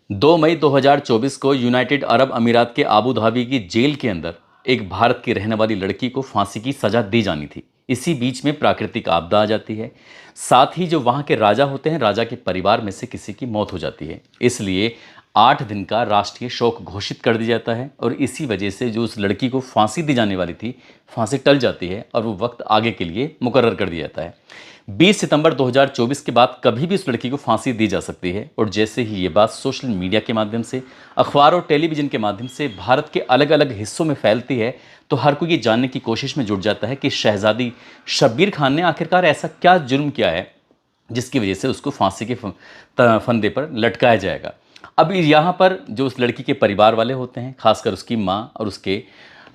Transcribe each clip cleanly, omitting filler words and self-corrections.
2 मई 2024 को United Arab अमीरात के आबू धाबी की जेल के अंदर एक भारत की रहने वाली लड़की को फांसी की सजा दी जानी थी। इसी बीच में प्राकृतिक आपदा आ जाती है। साथ ही जो वहां के राजा होते हैं, राजा के परिवार में से किसी की मौत हो जाती है। इसलिए 8 दिन का राष्ट्रीय शोक घोषित कर दिया जाता है और इसी वजह से जो उस लड़की को फांसी दी जाने वाली थी, फांसी टल जाती है और वो वक्त आगे के लिए मुकर्रर कर दिया जाता है। 20 सितंबर 2024 के बाद कभी भी उस लड़की को फांसी दी जा सकती है। और जैसे ही ये बात सोशल मीडिया के माध्यम से, अखबार और टेलीविजन के माध्यम से भारत के अलग अलग हिस्सों में फैलती है, तो हर कोई ये जानने की कोशिश में जुट जाता है कि शहजादी शब्बीर खान ने आखिरकार ऐसा क्या जुर्म किया है जिसकी वजह से उसको फांसी के फंदे पर लटकाया जाएगा। अब यहाँ पर जो उस लड़की के परिवार वाले होते हैं, खासकर उसकी माँ और उसके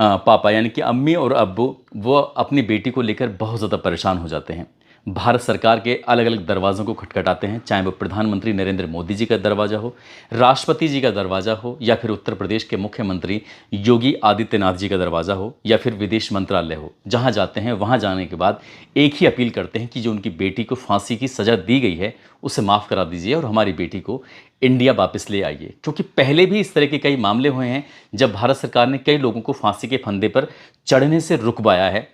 पापा यानी कि अम्मी और अब्बू, वो अपनी बेटी को लेकर बहुत ज़्यादा परेशान हो जाते हैं। भारत सरकार के अलग अलग दरवाज़ों को खटखटाते हैं, चाहे वो प्रधानमंत्री नरेंद्र मोदी जी का दरवाज़ा हो, राष्ट्रपति जी का दरवाज़ा हो, या फिर उत्तर प्रदेश के मुख्यमंत्री योगी आदित्यनाथ जी का दरवाज़ा हो, या फिर विदेश मंत्रालय हो। जहां जाते हैं वहां जाने के बाद एक ही अपील करते हैं कि जो उनकी बेटी को फांसी की सज़ा दी गई है उसे माफ़ करा दीजिए और हमारी बेटी को इंडिया वापस ले आइए। क्योंकि पहले भी इस तरह के कई मामले हुए हैं जब भारत सरकार ने कई लोगों को फांसी के फंदे पर चढ़ने से रुकवाया है,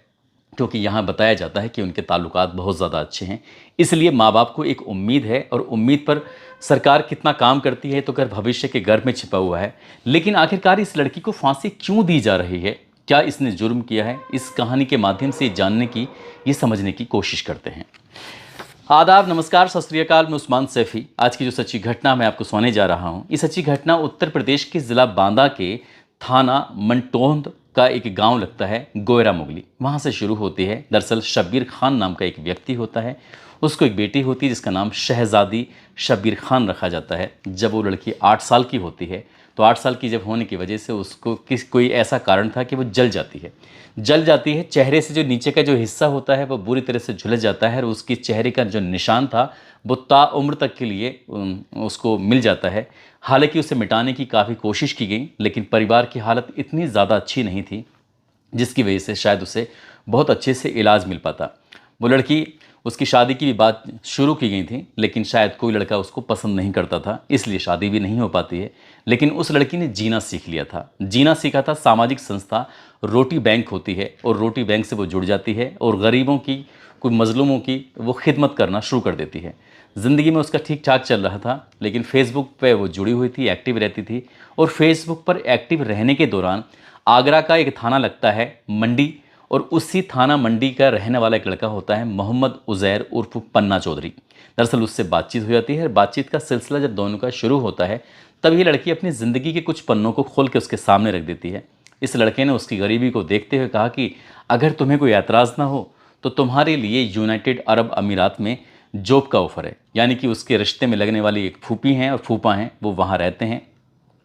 क्योंकि यहाँ बताया जाता है कि उनके ताल्लुकात बहुत ज़्यादा अच्छे हैं। इसलिए माँ बाप को एक उम्मीद है और उम्मीद पर सरकार कितना काम करती है तो कर भविष्य के गर्भ में छिपा हुआ है। लेकिन आखिरकार इस लड़की को फांसी क्यों दी जा रही है, क्या इसने जुर्म किया है, इस कहानी के माध्यम से जानने की, ये समझने की कोशिश करते हैं। आदाब, नमस्कार, सत श्री अकाल। मैं उस्मान सैफी। आज की जो सच्ची घटना मैं आपको सुनाने जा रहा हूँ, ये सच्ची घटना उत्तर प्रदेश के ज़िला बांदा के थाना मंटोंद का एक गांव लगता है गोयरा मुगली, वहाँ से शुरू होती है। दरअसल शब्बीर खान नाम का एक व्यक्ति होता है, उसको एक बेटी होती है जिसका नाम शहजादी शब्बीर खान रखा जाता है। जब वो लड़की 8 साल की होती है तो 8 साल की जब होने की वजह से उसको कोई ऐसा कारण था कि वो जल जाती है। चेहरे से जो नीचे का जो हिस्सा होता है वो बुरी तरह से झुलस जाता है और उसके चेहरे का जो निशान था वो ताउम्र तक के लिए उसको मिल जाता है। हालांकि उसे मिटाने की काफ़ी कोशिश की गई, लेकिन परिवार की हालत इतनी ज़्यादा अच्छी नहीं थी जिसकी वजह से शायद उसे बहुत अच्छे से इलाज मिल पाता। वो लड़की, उसकी शादी की भी बात शुरू की गई थी, लेकिन शायद कोई लड़का उसको पसंद नहीं करता था, इसलिए शादी भी नहीं हो पाती है। लेकिन उस लड़की ने जीना सीख लिया था। जीना सीखा था। सामाजिक संस्था रोटी बैंक होती है और रोटी बैंक से वो जुड़ जाती है और गरीबों की, कोई मजलूमों की वो खिदमत करना शुरू कर देती है। ज़िंदगी में उसका ठीक ठाक चल रहा था, लेकिन फेसबुक पे वो जुड़ी हुई थी, एक्टिव रहती थी। और फेसबुक पर एक्टिव रहने के दौरान आगरा का एक थाना लगता है मंडी, और उसी थाना मंडी का रहने वाला एक लड़का होता है मोहम्मद उज़ैर उर्फ पन्ना चौधरी। दरअसल उससे बातचीत हो जाती है। बातचीत का सिलसिला जब दोनों का शुरू होता है तब ये लड़की अपनी ज़िंदगी के कुछ पन्नों को खोल के उसके सामने रख देती है। इस लड़के ने उसकी गरीबी को देखते हुए कहा कि अगर तुम्हें कोई ऐतराज़ ना हो तो तुम्हारे लिए यूनाइटेड अरब अमीरात में जॉब का ऑफ़र है। यानी कि उसके रिश्ते में लगने वाली एक फूफी हैं और फूफा हैं, वो वहाँ रहते हैं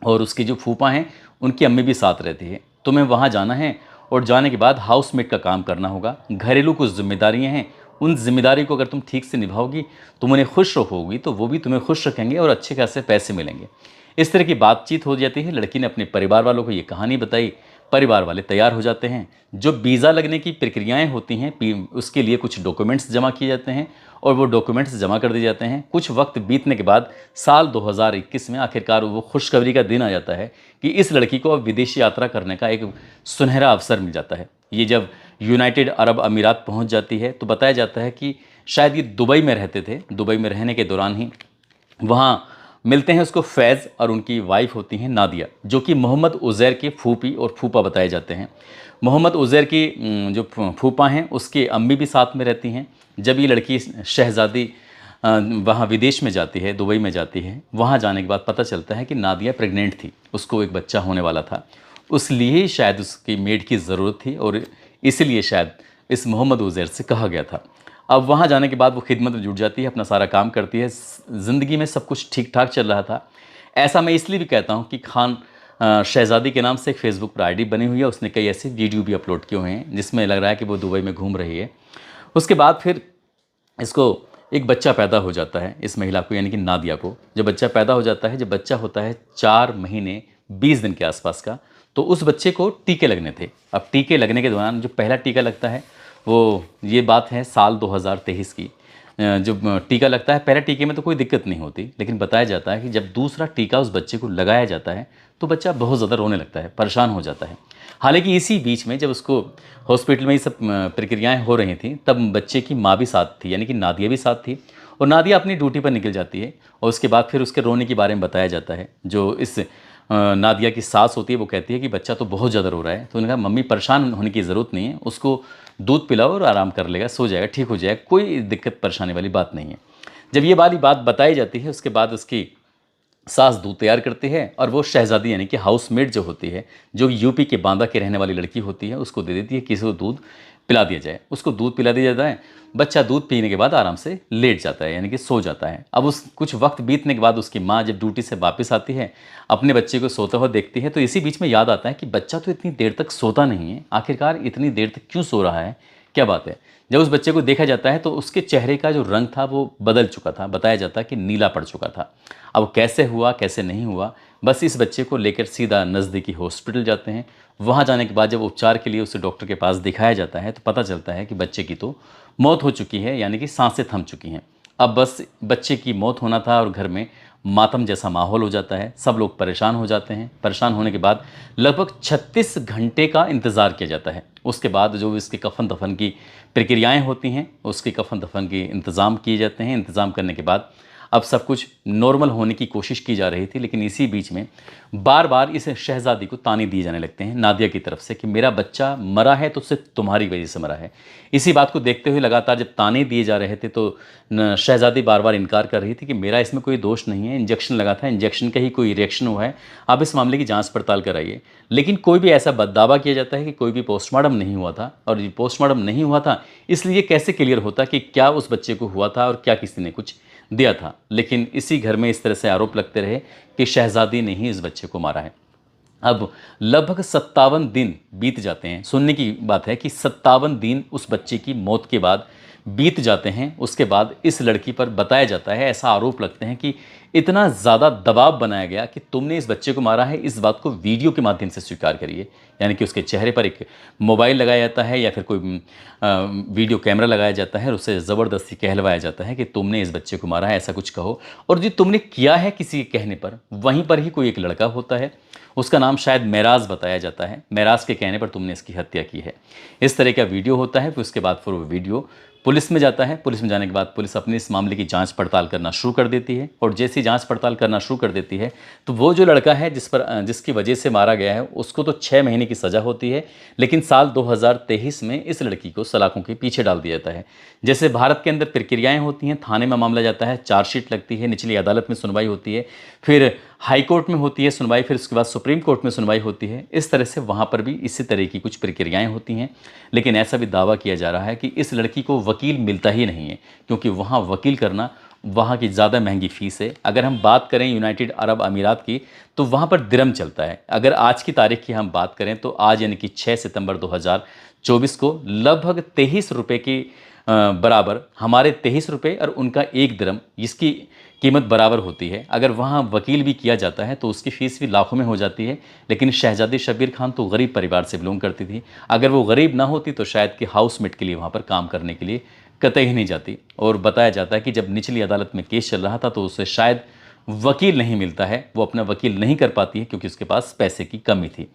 और उसकी जो फूफा हैं उनकी अम्मी भी साथ रहती है। तुम्हें वहाँ जाना है और जाने के बाद हाउसमेट का काम करना होगा। घरेलू कुछ जिम्मेदारियाँ हैं, उन जिम्मेदारी को अगर तुम ठीक से निभाओगी, तुम उन्हें खुश रखोगी तो वो भी तुम्हें खुश रखेंगे और अच्छे खासे पैसे मिलेंगे। इस तरह की बातचीत हो जाती है। लड़की ने अपने परिवार वालों को ये कहानी बताई। परिवार वाले तैयार हो जाते हैं। जो वीज़ा लगने की प्रक्रियाएं होती हैं, उसके लिए कुछ डॉक्यूमेंट्स जमा किए जाते हैं और वो डॉक्यूमेंट्स जमा कर दिए जाते हैं। कुछ वक्त बीतने के बाद साल 2021 में आखिरकार वो खुशखबरी का दिन आ जाता है कि इस लड़की को अब विदेशी यात्रा करने का एक सुनहरा अवसर मिल जाता है। ये जब यूनाइटेड अरब अमीरात पहुंच जाती है तो बताया जाता है कि शायद ये दुबई में रहते थे। दुबई में रहने के दौरान ही वहाँ मिलते हैं उसको फैज़, और उनकी वाइफ होती हैं नादिया, जो कि मोहम्मद उज़ैर के फूफी और फूफा बताए जाते हैं। मोहम्मद उज़ैर की जो फूफा हैं उसकी अम्मी भी साथ में रहती हैं। जब ये लड़की शहज़ादी वहाँ विदेश में जाती है, दुबई में जाती है, वहाँ जाने के बाद पता चलता है कि नादिया प्रेग्नेंट थी, उसको एक बच्चा होने वाला था। उसलिए शायद उसकी मेड की ज़रूरत थी और इसलिए शायद इस मोहम्मद उज़ैर से कहा गया था। अब वहाँ जाने के बाद वो खिदमत में जुट जाती है, अपना सारा काम करती है। ज़िंदगी में सब कुछ ठीक ठाक चल रहा था। ऐसा मैं इसलिए भी कहता हूँ कि खान शहज़ादी के नाम से एक फ़ेसबुक पर आईडी बनी हुई है। उसने कई ऐसे वीडियो भी अपलोड किए हुए हैं जिसमें लग रहा है कि वो दुबई में घूम रही है। उसके बाद फिर इसको एक बच्चा पैदा हो जाता है, इस महिला को यानी कि नादिया को। जब बच्चा पैदा हो जाता है, जब बच्चा होता है 4 महीने 20 दिन के आसपास का, तो उस बच्चे को टीके लगने थे। अब टीके लगने के दौरान जो पहला टीका लगता है वो, ये बात है साल 2023 की, जो टीका लगता है, पहले टीके में तो कोई दिक्कत नहीं होती, लेकिन बताया जाता है कि जब दूसरा टीका उस बच्चे को लगाया जाता है तो बच्चा बहुत ज़्यादा रोने लगता है, परेशान हो जाता है। हालांकि इसी बीच में जब उसको हॉस्पिटल में ये सब प्रक्रियाएं हो रही थी, तब बच्चे की माँ भी साथ थी, यानी कि नादिया भी साथ थी, और नादिया अपनी ड्यूटी पर निकल जाती है। और उसके बाद फिर उसके रोने के बारे में बताया जाता है। जो इस नादिया की सास होती है वो कहती है कि बच्चा तो बहुत ज़्यादा रो रहा है। तो उन्होंने कहा मम्मी परेशान होने की ज़रूरत नहीं है, उसको दूध पिलाओ और आराम कर लेगा, सो जाएगा, ठीक हो जाएगा, कोई दिक्कत परेशानी वाली बात नहीं है। जब ये वाली बात बताई जाती है, उसके बाद उसकी सास दूध तैयार करती है और वो शहजादी यानी कि हाउसमेट जो होती है, जो यूपी के बांदा के रहने वाली लड़की होती है, उसको दे देती है कि इसको दूध पिला दिया जाए। उसको दूध पिला दिया जाता है। बच्चा दूध पीने के बाद आराम से लेट जाता है, यानी कि सो जाता है। अब उस कुछ वक्त बीतने के बाद उसकी माँ जब ड्यूटी से वापस आती है, अपने बच्चे को सोता हुआ देखती है, तो इसी बीच में याद आता है कि बच्चा तो इतनी देर तक सोता नहीं है, आखिरकार इतनी देर तक क्यों सो रहा है, क्या बात है। जब उस बच्चे को देखा जाता है तो उसके चेहरे का जो रंग था वो बदल चुका था, बताया जाता है कि नीला पड़ चुका था। अब कैसे हुआ कैसे नहीं हुआ, बस इस बच्चे को लेकर सीधा नज़दीकी हॉस्पिटल जाते हैं। वहाँ जाने के बाद जब उपचार के लिए उसे डॉक्टर के पास दिखाया जाता है तो पता चलता है कि बच्चे की तो मौत हो चुकी है, यानी कि सांसें थम चुकी हैं। अब बस बच्चे की मौत होना था और घर में मातम जैसा माहौल हो जाता है, सब लोग परेशान हो जाते हैं। परेशान होने के बाद लगभग 36 घंटे का इंतज़ार किया जाता है। उसके बाद जो इसके कफन दफन की प्रक्रियाएं होती हैं, उसके कफन दफन के इंतज़ाम किए जाते हैं। इंतज़ाम करने के बाद अब सब कुछ नॉर्मल होने की कोशिश की जा रही थी, लेकिन इसी बीच में बार बार इस शहज़ादी को ताने दिए जाने लगते हैं नादिया की तरफ से कि मेरा बच्चा मरा है तो सिर्फ तुम्हारी वजह से मरा है। इसी बात को देखते हुए लगातार जब ताने दिए जा रहे थे तो शहज़ादी बार बार इनकार कर रही थी कि मेरा इसमें कोई दोष नहीं है, इंजेक्शन लगा था, इंजेक्शन का ही कोई रिएक्शन हुआ है, आप इस मामले की जाँच पड़ताल कराइए। लेकिन कोई भी ऐसा दावा किया जाता है कि कोई भी पोस्टमार्टम नहीं हुआ था, और ये पोस्टमार्टम नहीं हुआ था इसलिए कैसे क्लियर होता कि क्या उस बच्चे को हुआ था और क्या किसी ने कुछ दिया था। लेकिन इसी घर में इस तरह से आरोप लगते रहे कि शहजादी ने ही इस बच्चे को मारा है। अब लगभग 57 दिन बीत जाते हैं। सुनने की बात है कि 57 दिन उस बच्चे की मौत के बाद बीत जाते हैं। उसके बाद इस लड़की पर बताया जाता है, ऐसा आरोप लगते हैं कि इतना ज़्यादा दबाव बनाया गया कि तुमने इस बच्चे को मारा है, इस बात को वीडियो के माध्यम से स्वीकार करिए। यानी कि उसके चेहरे पर एक मोबाइल लगाया जाता है या फिर कोई वीडियो कैमरा लगाया जाता है और उससे ज़बरदस्ती कहलवाया जाता है कि तुमने इस बच्चे को मारा है, ऐसा कुछ कहो। और जो तुमने किया है किसी के कहने पर, वहीं पर ही कोई एक लड़का होता है, उसका नाम शायद मेराज बताया जाता है, मेराज के कहने पर तुमने इसकी हत्या की है। इस तरह का वीडियो होता है। फिर उसके बाद फिर वो वीडियो पुलिस में जाता है। पुलिस में जाने के बाद पुलिस अपने इस मामले की जांच पड़ताल करना शुरू कर देती है। और जैसी जांच पड़ताल करना शुरू कर देती है तो वो जो लड़का है जिसकी वजह से मारा गया है उसको तो 6 महीने की सज़ा होती है, लेकिन साल 2023 में इस लड़की को सलाखों के पीछे डाल दिया जाता है। जैसे भारत के अंदर प्रक्रियाएं होती हैं, थाने में मामला जाता है, चार्जशीट लगती है, निचली अदालत में सुनवाई होती है, फिर हाई कोर्ट में होती है सुनवाई, फिर उसके बाद सुप्रीम कोर्ट में सुनवाई होती है। इस तरह से वहाँ पर भी इसी तरह की कुछ प्रक्रियाएं होती हैं। लेकिन ऐसा भी दावा किया जा रहा है कि इस लड़की को वकील मिलता ही नहीं है, क्योंकि वहाँ वकील करना वहाँ की ज़्यादा महंगी फ़ीस है। अगर हम बात करें यूनाइटेड अरब अमीरात की तो वहाँ पर दिरहम चलता है। अगर आज की तारीख की हम बात करें तो आज यानी कि 6 सितंबर 2024 को लगभग 23 रुपये की बराबर, हमारे 23 रुपये और उनका 1 दिरहम, इसकी कीमत बराबर होती है। अगर वहाँ वकील भी किया जाता है तो उसकी फ़ीस भी लाखों में हो जाती है। लेकिन शहजादी शब्बीर खान तो गरीब परिवार से बिलोंग करती थी। अगर वो गरीब ना होती तो शायद कि हाउसमेट के लिए वहाँ पर काम करने के लिए कतई ही नहीं जाती। और बताया जाता है कि जब निचली अदालत में केस चल रहा था तो उसे शायद वकील नहीं मिलता है, वो अपना वकील नहीं कर पाती है क्योंकि उसके पास पैसे की कमी थी।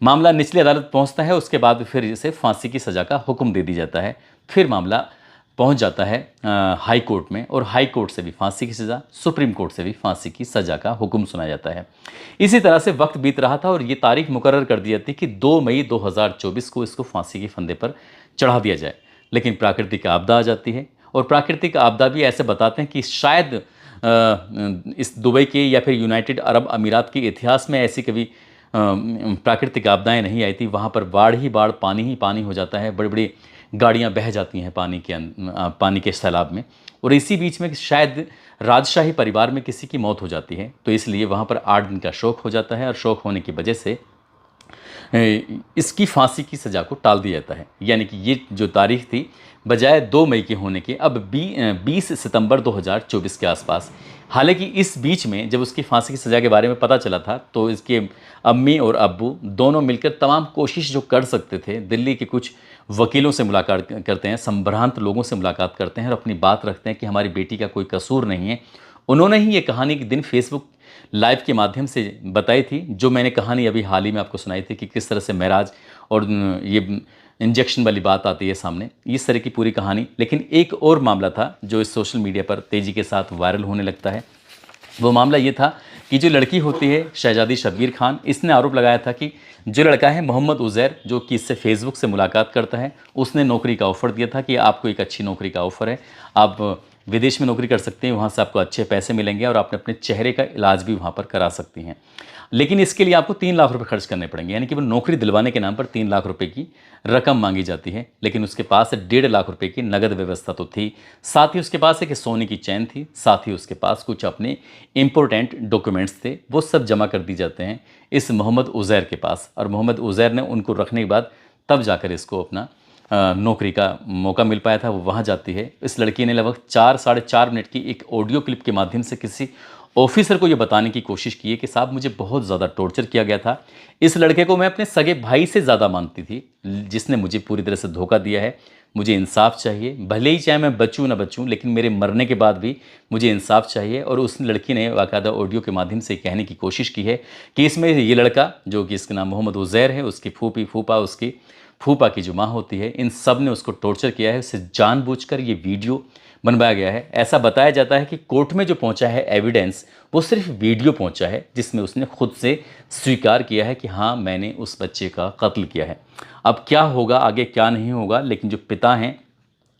मामला निचली अदालत पहुंचता है, उसके बाद फिर इसे फांसी की सज़ा का हुक्म दे दी जाता है। फिर मामला पहुंच जाता है हाई कोर्ट में, और हाई कोर्ट से भी फांसी की सज़ा, सुप्रीम कोर्ट से भी फांसी की सज़ा का हुक्म सुनाया जाता है। इसी तरह से वक्त बीत रहा था और ये तारीख मुकर्रर कर दी जाती कि 2 मई 2024 को इसको फांसी के फंदे पर चढ़ा दिया जाए। लेकिन प्राकृतिक आपदा आ जाती है, और प्राकृतिक आपदा भी ऐसे बताते हैं कि शायद इस दुबई के या फिर यूनाइटेड अरब अमीरात के इतिहास में ऐसी कभी प्राकृतिक आपदाएं नहीं आई थी। वहाँ पर बाढ़ ही बाढ़, पानी ही पानी हो जाता है, बड़ी बड़ी गाड़ियाँ बह जाती हैं पानी के सैलाब में। और इसी बीच में शायद राजशाही परिवार में किसी की मौत हो जाती है, तो इसलिए वहाँ पर 8 दिन का शोक हो जाता है। और शोक होने की वजह से इसकी फांसी की सज़ा को टाल दिया जाता है। यानी कि ये जो तारीख थी बजाय 2 मई के होने के अब 20 सितंबर 2024 के आसपास। हालांकि इस बीच में जब उसकी फांसी की सज़ा के बारे में पता चला था तो इसके अम्मी और अब्बू दोनों मिलकर तमाम कोशिश जो कर सकते थे, दिल्ली के कुछ वकीलों से मुलाकात करते हैं, संभ्रांत लोगों से मुलाकात करते हैं और अपनी बात रखते हैं कि हमारी बेटी का कोई कसूर नहीं है। उन्होंने ही ये कहानी के दिन फेसबुक लाइव के माध्यम से बताई थी, जो मैंने कहानी अभी हाल ही में आपको सुनाई थी कि किस तरह से महराज और ये इंजेक्शन वाली बात आती है सामने, इस तरह की पूरी कहानी। लेकिन एक और मामला था जो इस सोशल मीडिया पर तेज़ी के साथ वायरल होने लगता है। वो मामला ये था कि जो लड़की होती है शहजादी शब्बीर खान, इसने आरोप लगाया था कि जो लड़का है मोहम्मद उज़ैर, जो कि इससे फेसबुक से मुलाकात करता है, उसने नौकरी का ऑफ़र दिया था कि आपको एक अच्छी नौकरी का ऑफ़र है, आप विदेश में नौकरी कर सकते हैं, वहाँ से आपको अच्छे पैसे मिलेंगे और आप अपने चेहरे का इलाज भी वहाँ पर करा सकती हैं। लेकिन इसके लिए आपको 3 लाख रुपए खर्च करने पड़ेंगे। यानी कि वो नौकरी दिलवाने के नाम पर 3 लाख रुपए की रकम मांगी जाती है, लेकिन उसके पास 1.5 लाख रुपए की नगद व्यवस्था तो थी। साथ ही उसके पास एक सोने की चैन थी, साथ ही उसके पास कुछ अपने इम्पोर्टेंट डॉक्यूमेंट्स थे, वो सब जमा कर दी जाते हैं इस मोहम्मद उज़ैर के पास। और मोहम्मद उज़ैर ने उनको रखने के बाद तब जाकर इसको अपना नौकरी का मौका मिल पाया था, वो वहाँ जाती है। इस लड़की ने लगभग 4 साढ़े 4 मिनट की एक ऑडियो क्लिप के माध्यम से किसी ऑफिसर को ये बताने की कोशिश की है कि साहब मुझे बहुत ज़्यादा टॉर्चर किया गया था, इस लड़के को मैं अपने सगे भाई से ज़्यादा मानती थी, जिसने मुझे पूरी तरह से धोखा दिया है, मुझे इंसाफ चाहिए, भले ही चाहे मैं बचूँ ना बचूँ, लेकिन मेरे मरने के बाद भी मुझे इंसाफ चाहिए। और उस लड़की ने बाकायदा ऑडियो के माध्यम से कहने की कोशिश की है कि इसमें ये लड़का, जो कि इसका नाम मोहम्मद उज़ैर है, उसकी फूफी फूफा, उसकी फूफा की जो माँ होती है, इन सब ने उसको टॉर्चर किया है। उसे जानबूझकर ये वीडियो बनवाया गया है। ऐसा बताया जाता है कि कोर्ट में जो पहुंचा है एविडेंस, वो सिर्फ वीडियो पहुंचा है जिसमें उसने खुद से स्वीकार किया है कि हाँ मैंने उस बच्चे का कत्ल किया है। अब क्या होगा आगे क्या नहीं होगा, लेकिन जो पिता हैं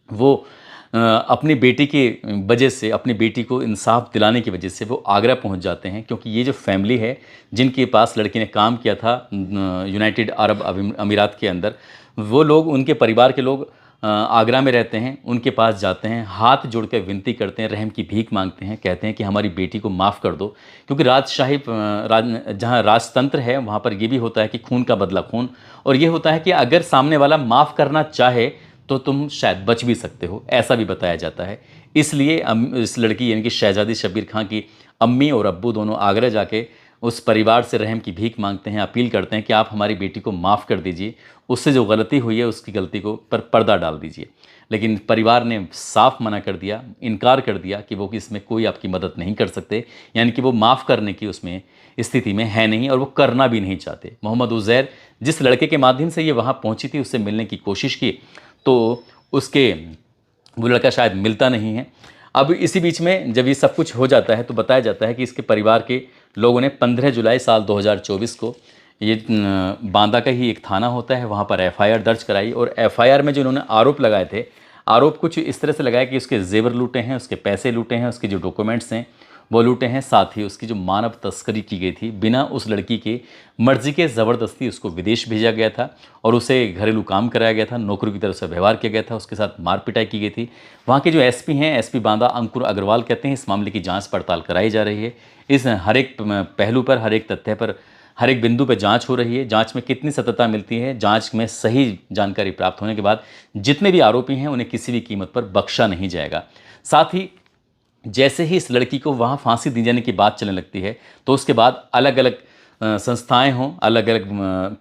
वो अपनी बेटी की वजह से, अपनी बेटी को इंसाफ दिलाने की वजह से वो आगरा पहुंच जाते हैं, क्योंकि ये जो फैमिली है जिनके पास लड़की ने काम किया था यूनाइटेड अरब अमीरात के अंदर, वो लोग, उनके परिवार के लोग आगरा में रहते हैं, उनके पास जाते हैं, हाथ जोड़ कर विनती करते हैं, रहम की भीख मांगते हैं, कहते हैं कि हमारी बेटी को माफ़ कर दो। क्योंकि राजशाही जहाँ राजतंत्र है वहाँ पर ये भी होता है कि खून का बदला खून, और ये होता है कि अगर सामने वाला माफ़ करना चाहे तो तुम शायद बच भी सकते हो, ऐसा भी बताया जाता है। इसलिए इस लड़की यानी कि शहजादी शब्बीर खां की अम्मी और अब्बू दोनों आगरा जाके उस परिवार से रहम की भीख मांगते हैं, अपील करते हैं कि आप हमारी बेटी को माफ़ कर दीजिए, उससे जो गलती हुई है उसकी गलती को पर पर्दा डाल दीजिए। लेकिन परिवार ने साफ मना कर दिया, इनकार कर दिया कि वो इसमें कोई आपकी मदद नहीं कर सकते, यानी कि वो माफ़ करने की उसमें स्थिति में है नहीं और वो करना भी नहीं चाहते। मोहम्मद उज़ैर जिस लड़के के माध्यम से ये वहाँ पहुँची थी, उससे मिलने की कोशिश की तो उसके वो लड़का शायद मिलता नहीं है। अब इसी बीच में जब ये सब कुछ हो जाता है तो बताया जाता है कि इसके परिवार के लोगों ने 15 जुलाई साल 2024 को ये बांदा का ही एक थाना होता है, वहाँ पर एफआईआर दर्ज कराई। और एफआईआर में जो इन्होंने आरोप लगाए थे, आरोप कुछ इस तरह से लगाया कि उसके जेवर लूटे हैं, उसके पैसे लूटे हैं, उसके जो डॉक्यूमेंट्स हैं वो लूटे हैं, साथ ही उसकी जो मानव तस्करी की गई थी, बिना उस लड़की के मर्जी के ज़बरदस्ती उसको विदेश भेजा गया था और उसे घरेलू काम कराया गया था, नौकरी की तरफ से व्यवहार किया गया था, उसके साथ मार पिटाई की गई थी। वहाँ के जो एसपी हैं, एसपी बांदा अंकुर अग्रवाल कहते हैं इस मामले की जांच पड़ताल कराई जा रही है। इस हर एक पहलू पर, हर एक तथ्य पर, हर एक बिंदु पर जांच हो रही है। जांच में कितनी सत्यता मिलती है, जांच में सही जानकारी प्राप्त होने के बाद जितने भी आरोपी हैं उन्हें किसी भी कीमत पर बख्शा नहीं जाएगा। साथ ही जैसे ही इस लड़की को वहाँ फांसी दी जाने की बात चलने लगती है तो उसके बाद अलग अलग संस्थाएं हों, अलग अलग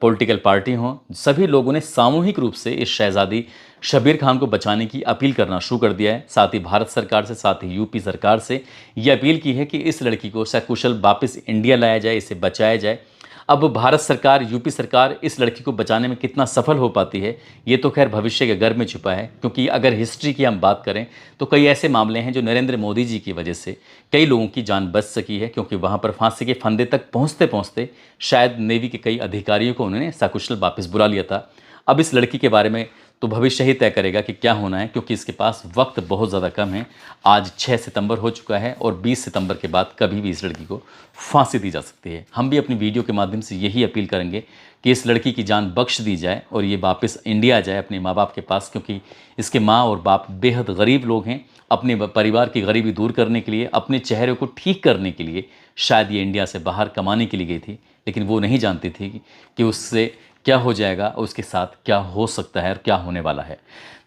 पॉलिटिकल पार्टी हों, सभी लोगों ने सामूहिक रूप से इस शहजादी शब्बीर खान को बचाने की अपील करना शुरू कर दिया है। साथ ही भारत सरकार से, साथ ही यूपी सरकार से ये अपील की है कि इस लड़की को सकुशल वापस इंडिया लाया जाए, इसे बचाया जाए। अब भारत सरकार, यूपी सरकार इस लड़की को बचाने में कितना सफल हो पाती है ये तो खैर भविष्य के गर्भ में छुपा है, क्योंकि अगर हिस्ट्री की हम बात करें तो कई ऐसे मामले हैं जो नरेंद्र मोदी जी की वजह से कई लोगों की जान बच सकी है, क्योंकि वहाँ पर फांसी के फंदे तक पहुँचते पहुँचते शायद नेवी के कई अधिकारियों को उन्होंने सकुशल वापस बुला लिया था। अब इस लड़की के बारे में तो भविष्य ही तय करेगा कि क्या होना है, क्योंकि इसके पास वक्त बहुत ज़्यादा कम है। आज 6 सितंबर हो चुका है और 20 सितंबर के बाद कभी भी इस लड़की को फांसी दी जा सकती है। हम भी अपनी वीडियो के माध्यम से यही अपील करेंगे कि इस लड़की की जान बख्श दी जाए और ये वापस इंडिया जाए अपने माँ बाप के पास, क्योंकि इसके माँ और बाप बेहद गरीब लोग हैं। अपने परिवार की गरीबी दूर करने के लिए, अपने चेहरे को ठीक करने के लिए शायद ये इंडिया से बाहर कमाने के लिए गई थी, लेकिन वो नहीं जानती थी कि उससे क्या हो जाएगा, उसके साथ क्या हो सकता है और क्या होने वाला है।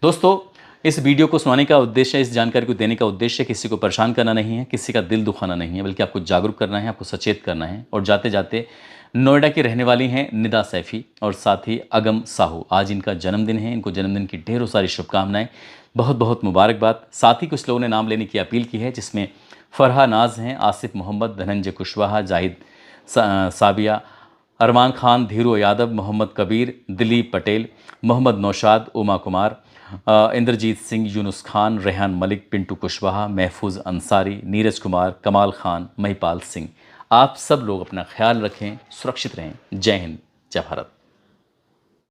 दोस्तों, इस वीडियो को सुनाने का उद्देश्य, इस जानकारी को देने का उद्देश्य किसी को परेशान करना नहीं है, किसी का दिल दुखाना नहीं है, बल्कि आपको जागरूक करना है, आपको सचेत करना है। और जाते जाते नोएडा की रहने वाली हैं निदा सैफ़ी और साथ ही अगम साहू, आज इनका जन्मदिन है। इनको जन्मदिन की ढेरों सारी शुभकामनाएं, बहुत बहुत मुबारकबाद। साथ ही कुछ लोगों ने नाम लेने की अपील की है, जिसमें फरहा नाज हैं, आसिफ मोहम्मद, धनंजय कुशवाहा, जाहिद साबिया, अरमान खान, धीरू यादव, मोहम्मद कबीर, दिलीप पटेल, मोहम्मद नौशाद, उमा कुमार, इंद्रजीत सिंह, यूनुस खान, रेहान मलिक, पिंटू कुशवाहा, महफूज अंसारी, नीरज कुमार, कमाल खान, महिपाल सिंह। आप सब लोग अपना ख्याल रखें, सुरक्षित रहें। जय हिंद, जय भारत।